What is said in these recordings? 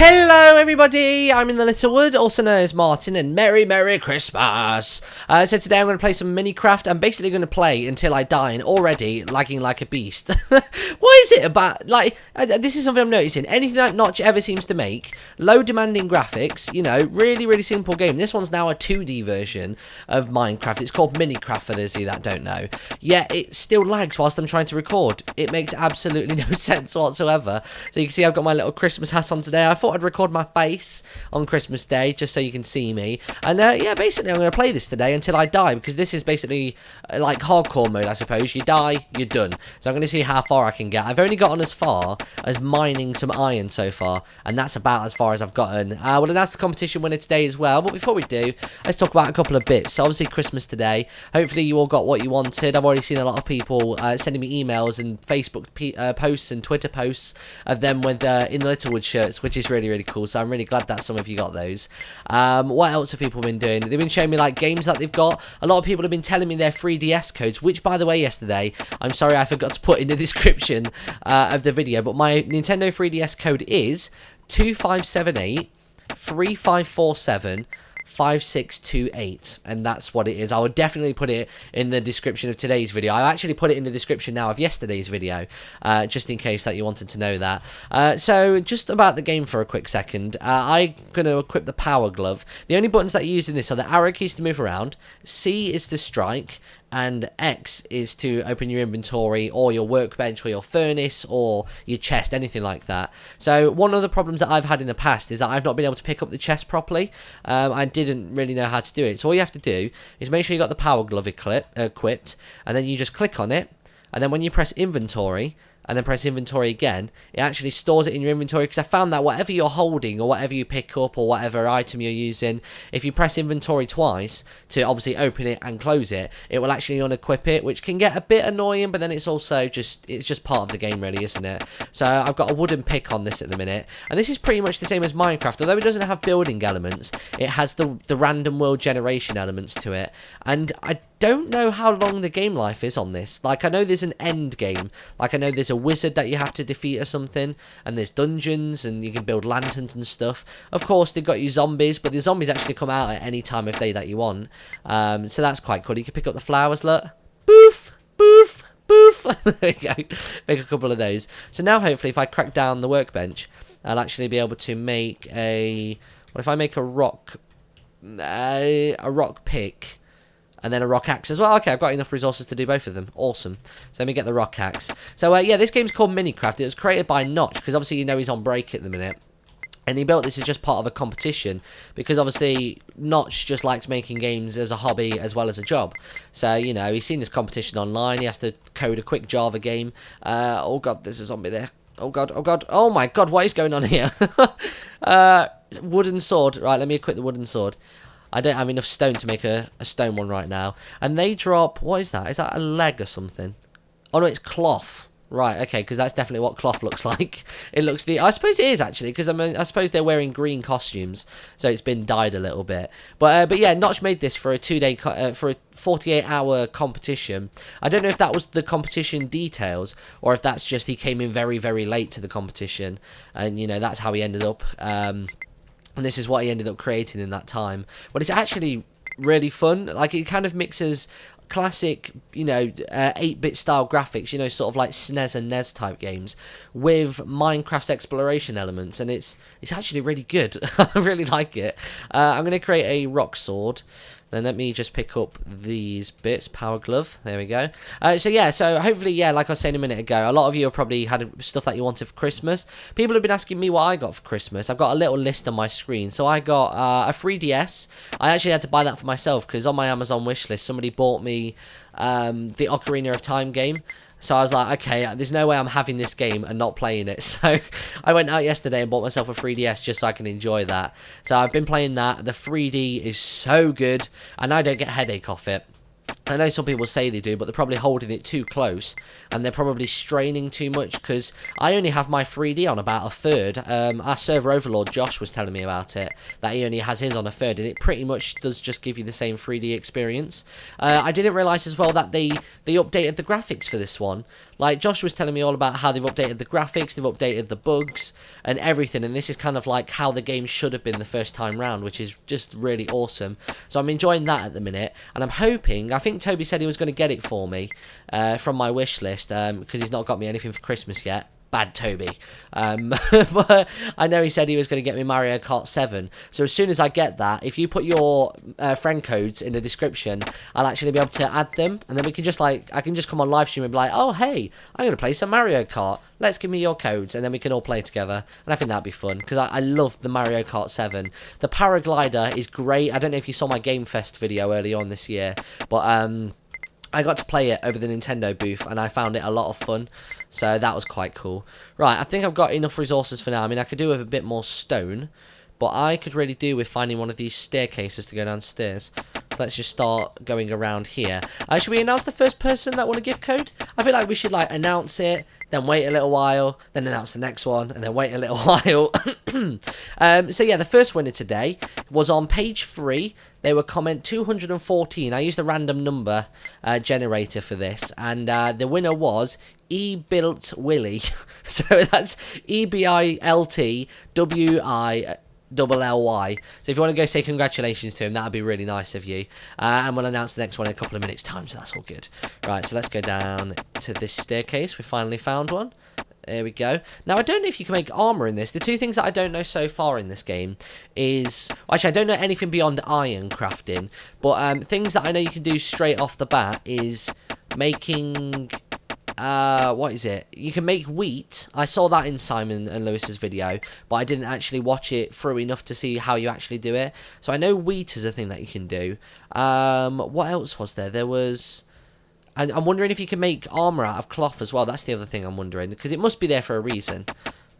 Hello everybody, I'm in the Little Wood, also known as Martin, and Merry Christmas! So today I'm going to play some Minicraft. I'm basically going to play until I die, and already lagging like a beast. What is it about, like, this is something I'm noticing, anything that Notch ever seems to make, low demanding graphics, you know, really simple game. This one's now a 2D version of Minecraft. It's called Minicraft for those of you that don't know. Yet it still lags whilst I'm trying to record. It makes absolutely no sense whatsoever. So you can see I've got my little Christmas hat on today. I thought I'd record my face on Christmas Day just so you can see me. And yeah, basically I'm going to play this today until I die, because this is basically like hardcore mode, I suppose. You die, you're done. So I'm going to see how far I can get. I've only gotten as far as mining some iron so far, and that's about as far as I've gotten. Well, that's the competition winner today as well. But before we do, let's talk about a couple of bits. So obviously Christmas today. Hopefully you all got what you wanted. I've already seen a lot of people sending me emails and Facebook posts and Twitter posts of them with in the Littlewood shirts, which is really cool. So I'm really glad that some of you got those. What else have people been doing? They've been showing me like games that they've got. A lot of people have been telling me their 3DS codes, which by the way yesterday, I'm sorry I forgot to put in the description of the video, but my Nintendo 3DS code is 2578 3547 5628, and that's what it is. I would definitely put it in the description of today's video. I actually put it in the description now of yesterday's video, just in case that you wanted to know that. So just about the game for a quick second, I'm going to equip the power glove. The only buttons that you use in this are the arrow keys to move around, C is to strike, and X is to open your inventory or your workbench or your furnace or your chest, anything like that. So one of the problems that I've had in the past is that I've not been able to pick up the chest properly. I didn't really know how to do it. So all you have to do is make sure you got the power glove equipped, and then you just click on it, and then when you press inventory and then press inventory again, it actually stores it in your inventory, because I found that whatever you're holding or whatever you pick up or whatever item you're using, if you press inventory twice to obviously open it and close it, it will actually unequip it, which can get a bit annoying, but then it's also just part of the game really, isn't it? So I've got a wooden pick on this at the minute, and this is pretty much the same as Minecraft, although it doesn't have building elements. It has the random world generation elements to it, and I don't know how long the game life is on this. Like, I know there's an end game, like I know there's a wizard that you have to defeat or something, and there's dungeons and you can build lanterns and stuff. Of course they've got you zombies, but the zombies actually come out at any time of day that you want, so that's quite cool. You can pick up the flowers, look, boof boof boof. There we go, make a couple of those. So now hopefully if I crack down the workbench, I'll actually be able to make what if I make a rock pick and then a rock axe as well. Okay, I've got enough resources to do both of them. Awesome. So let me get the rock axe. So yeah, this game's called Minicraft. It was created by Notch, because obviously you know he's on break at the minute. And he built this as just part of a competition, because obviously Notch just likes making games as a hobby as well as a job. So, you know, he's seen this competition online. He has to code a quick Java game. Oh god, there's a zombie there. Oh god, oh god. Oh my god, what is going on here? Wooden sword. Right, let me equip the wooden sword. I don't have enough stone to make a stone one right now. And they drop... What is that? Is that a leg or something? Oh, no, it's cloth. Right, okay, because that's definitely what cloth looks like. It looks I suppose it is, actually, because I suppose they're wearing green costumes, so it's been dyed a little bit. But yeah, Notch made this for a 2-day... for a 48-hour competition. I don't know if that was the competition details, or if that's just he came in very late to the competition, and, you know, that's how he ended up... and this is what he ended up creating in that time. But it's actually really fun. Like, it kind of mixes classic, you know, 8-bit style graphics, you know, sort of like SNES and NES type games, with Minecraft's exploration elements, and it's actually really good. I really like it. I'm going to create a rock sword. Then let me just pick up these bits. Power glove. There we go. So yeah, so hopefully, yeah, like I was saying a minute ago, a lot of you have probably had stuff that you wanted for Christmas. People have been asking me what I got for Christmas. I've got a little list on my screen. So I got a 3DS. I actually had to buy that for myself, because on my Amazon wishlist, somebody bought me the Ocarina of Time game. So I was like, okay, there's no way I'm having this game and not playing it. So I went out yesterday and bought myself a 3DS just so I can enjoy that. So I've been playing that. The 3D is so good, and I don't get a headache off it. I know some people say they do, but they're probably holding it too close, and they're probably straining too much, because I only have my 3D on about a third. Our server overlord, Josh, was telling me about it, that he only has his on a third, and it pretty much does just give you the same 3D experience. I didn't realise as well that they updated the graphics for this one. Like, Josh was telling me all about how they've updated the graphics, they've updated the bugs, and everything, and this is kind of like how the game should have been the first time round, which is just really awesome. So I'm enjoying that at the minute, and I'm hoping, I think Toby said he was going to get it for me from my wish list, because he's not got me anything for Christmas yet. Bad Toby. But I know he said he was going to get me Mario Kart 7. So as soon as I get that, if you put your friend codes in the description, I'll actually be able to add them. And then we can just like, I can just come on live stream and be like, oh, hey, I'm going to play some Mario Kart. Let's give me your codes. And then we can all play together. And I think that'd be fun, because I love the Mario Kart 7. The paraglider is great. I don't know if you saw my Game Fest video early on this year, but I got to play it over the Nintendo booth, and I found it a lot of fun. So that was quite cool. Right, I think I've got enough resources for now. I mean, I could do with a bit more stone, but I could really do with finding one of these staircases to go downstairs. So let's just start going around here. Should we announce the first person that won a gift code? I feel like we should, like, announce it, then wait a little while, then announce the next one, and then wait a little while. So yeah, the first winner today was on page 3. They were comment 214. I used a random number generator for this, and the winner was E-Built Willie. So that's EBILTWILLY. So if you want to go say congratulations to him, that would be really nice of you. And we'll announce the next one in a couple of minutes' time, so that's all good. Right, so let's go down to this staircase. We finally found one. There we go. Now, I don't know if you can make armor in this. The two things that I don't know so far in this game is... Actually, I don't know anything beyond iron crafting. But things that I know you can do straight off the bat is making... what is it? You can make wheat. I saw that in Simon and Lewis's video, but I didn't actually watch it through enough to see how you actually do it. So I know wheat is a thing that you can do. What else was there? There was... And I'm wondering if you can make armor out of cloth as well. That's the other thing I'm wondering, because it must be there for a reason.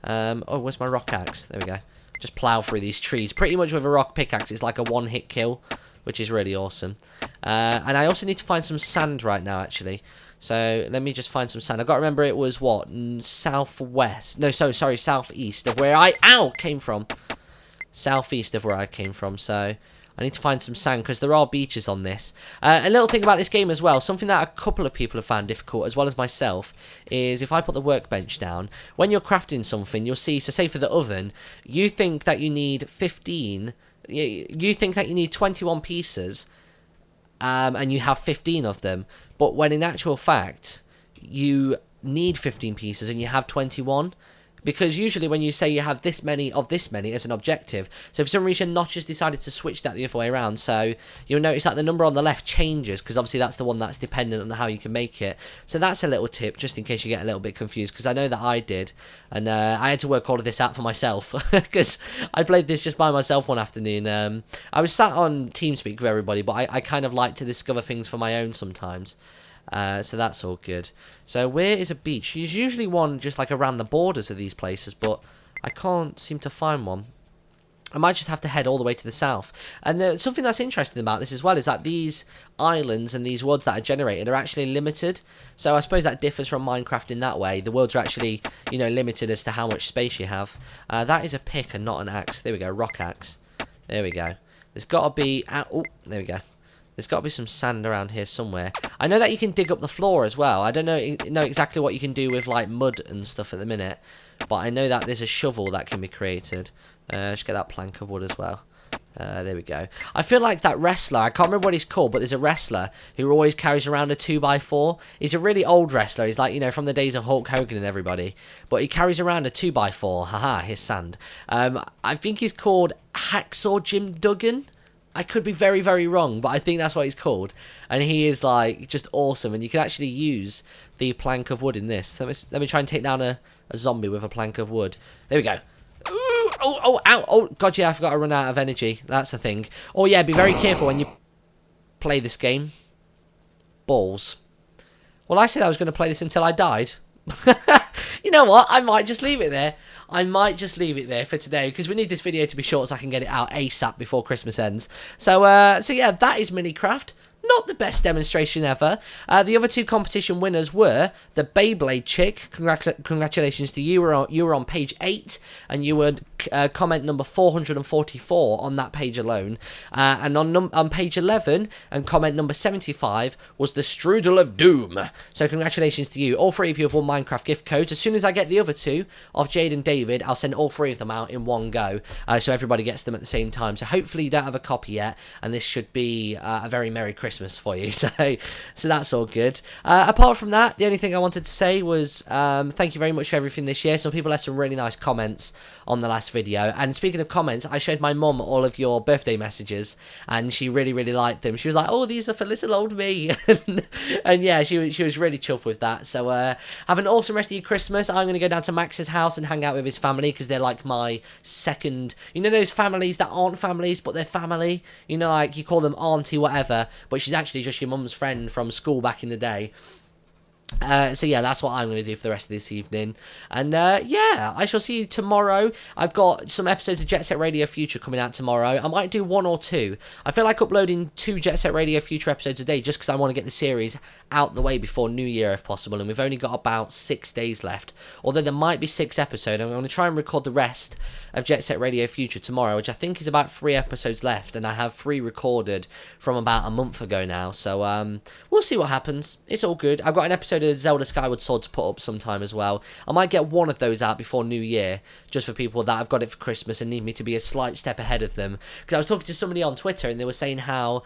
Oh, where's my rock axe? There we go. Just plow through these trees. Pretty much with a rock pickaxe, it's like a one-hit kill, which is really awesome. And I also need to find some sand right now, actually. So let me just find some sand. I've got to remember it was, what, southwest? No, sorry, southeast of where I came from. Southeast of where I came from, so... I need to find some sand, because there are beaches on this. A little thing about this game as well, something that a couple of people have found difficult, as well as myself, is if I put the workbench down, when you're crafting something, you'll see, so say for the oven, you think that you need 15, you think that you need 21 pieces, and you have 15 of them, but when in actual fact, you need 15 pieces and you have 21. Because usually when you say you have this many of this many as an objective, so for some reason Notch has decided to switch that the other way around, so you'll notice that the number on the left changes, because obviously that's the one that's dependent on how you can make it. So that's a little tip, just in case you get a little bit confused, because I know that I did, and I had to work all of this out for myself, because I played this just by myself one afternoon. I was sat on TeamSpeak with everybody, but I kind of like to discover things for my own sometimes. So that's all good. So where is a beach? There's usually one just like around the borders of these places, but I can't seem to find one. I might just have to head all the way to the south. And something that's interesting about this as well is that these islands and these worlds that are generated are actually limited. So I suppose that differs from Minecraft in that way. The worlds are actually, you know, limited as to how much space you have. That is a pick and not an axe. There we go, rock axe. There we go. There's got to be... oh, there we go. There's got to be some sand around here somewhere. I know that you can dig up the floor as well. I don't know exactly what you can do with like mud and stuff at the minute, but I know that there's a shovel that can be created. Just get that plank of wood as well. There we go. I feel like that wrestler, I can't remember what he's called, but there's a wrestler who always carries around a 2x4. He's a really old wrestler. He's like, you know, from the days of Hulk Hogan and everybody. But he carries around a 2x4. Haha, here's sand. I think he's called Hacksaw Jim Duggan. I could be very, very wrong, but I think that's what he's called. And he is, like, just awesome. And you can actually use the plank of wood in this. Let me try and take down a zombie with a plank of wood. There we go. Ooh, oh, ow. Oh, God, yeah, I forgot to run out of energy. That's the thing. Oh, yeah, be very careful when you play this game. Balls. Well, I said I was going to play this until I died. You know what? I might just leave it there. I might just leave it there for today, because we need this video to be short so I can get it out ASAP before Christmas ends. So yeah, that is Minicraft. not the best demonstration ever. The other two competition winners were the Beyblade chick. Congratulations to you. You were on page 8, and you were comment number 444 on that page alone. And on page 11 and comment number 75 was the Strudel of Doom. So congratulations to you. All 3 of you have won Minecraft gift codes. As soon as I get the other 2 of Jade and David, I'll send all 3 of them out in one go, so everybody gets them at the same time. So hopefully you don't have a copy yet, and this should be a very Merry Christmas for you. So that's all good. Apart from that, the only thing I wanted to say was thank you very much for everything this year. Some people left some really nice comments on the last video, and speaking of comments, I showed my mum all of your birthday messages, and she really liked them. She was like, oh, these are for little old me. And yeah, she was really chuffed with that. So have an awesome rest of your Christmas. I'm going to go down to Max's house and hang out with his family, because they're like my second, you know, those families that aren't families but they're family, you know, like you call them auntie whatever, but she's actually just your mum's friend from school back in the day. So yeah, that's what I'm going to do for the rest of this evening. And yeah, I shall see you tomorrow. I've got some episodes of Jet Set Radio Future coming out tomorrow. I might do 1 or 2. I feel like uploading 2 Jet Set Radio Future episodes a day, just because I want to get the series out the way before New Year if possible. And we've only got about 6 days left. Although there might be 6 episodes. I'm going to try and record the rest of Jet Set Radio Future tomorrow, which I think is about 3 episodes left. And I have 3 recorded from about a month ago now. So we'll see what happens. It's all good. I've got an episode of Zelda Skyward Sword to put up sometime as well. I might get one of those out before New Year, just for people that have got it for Christmas and need me to be a slight step ahead of them. Because I was talking to somebody on Twitter, and they were saying how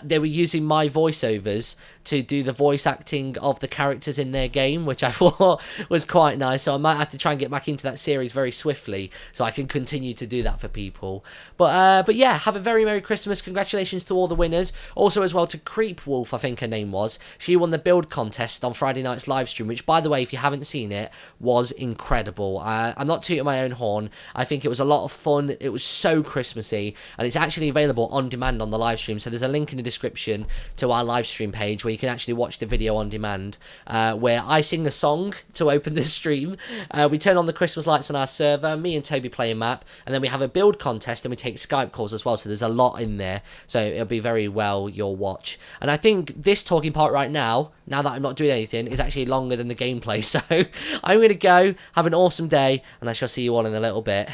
they were using my voiceovers to do the voice acting of the characters in their game, which I thought was quite nice. So I might have to try and get back into that series very swiftly, so I can continue to do that for people. But yeah, have a very Merry Christmas. Congratulations to all the winners. Also as well to Creep Wolf, I think her name was. She won the build contest on Friday night's live stream, which, by the way, if you haven't seen it, was incredible. I'm not tooting my own horn. I think it was a lot of fun. It was so Christmassy, and it's actually available on demand on the live stream. So there's a link in the description to our live stream page where you can actually watch the video on demand, where I sing a song to open the stream. We turn on the Christmas lights on our server, me and Toby play a map, and then we have a build contest, and we take Skype calls as well. So there's a lot in there, so it'll be very well your watch. And I think this talking part right now that I'm not doing anything, is actually longer than the gameplay. So I'm going to go, have an awesome day, and I shall see you all in a little bit.